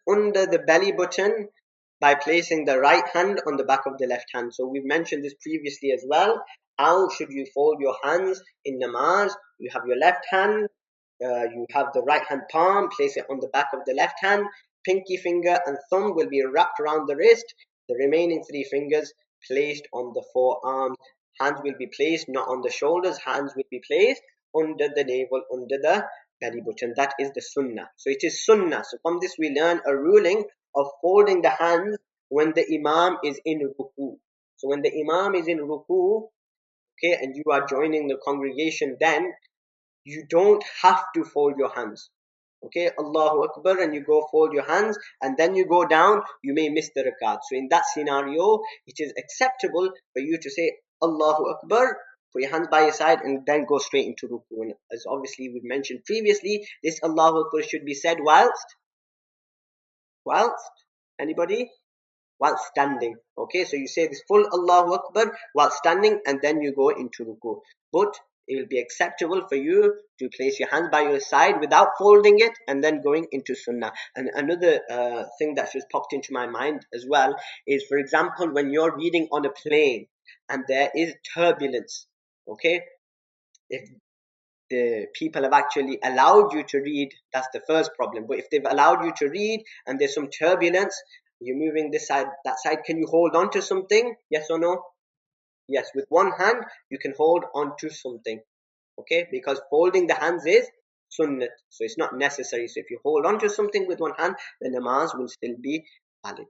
under the belly button by placing the right hand on the back of the left hand. So we've mentioned this previously as well. How should you fold your hands in namaz? You have your left hand, you have the right hand palm, place it on the back of the left hand. Pinky finger and thumb will be wrapped around the wrist. The remaining three fingers placed on the forearms. Hands will be placed not on the shoulders. Hands will be placed under the navel, under the belly button. That is the sunnah. So it is sunnah. So from this we learn a ruling of folding the hands when the imam is in ruku. So when the imam is in ruku, okay, and you are joining the congregation, then you don't have to fold your hands. Okay, Allahu Akbar, and you go fold your hands, and then you go down, you may miss the rakat. So in that scenario, it is acceptable for you to say Allahu Akbar, put your hands by your side, and then go straight into ruku. And as obviously we've mentioned previously, this Allahu Akbar should be said whilst anybody? While standing. Okay, so you say this full Allahu Akbar while standing, and then you go into ruku. But it will be acceptable for you to place your hands by your side without folding it and then going into sunnah. And another thing that just popped into my mind as well is, for example, when you're reading on a plane and there is turbulence, okay, if the people have actually allowed you to read, that's the first problem. But if they've allowed you to read and there's some turbulence, you're moving this side, that side, can you hold on to something? Yes or no? Yes, with one hand you can hold on to something. Okay, because folding the hands is sunnat, so it's not necessary. So if you hold on to something with one hand, the namaz will still be valid.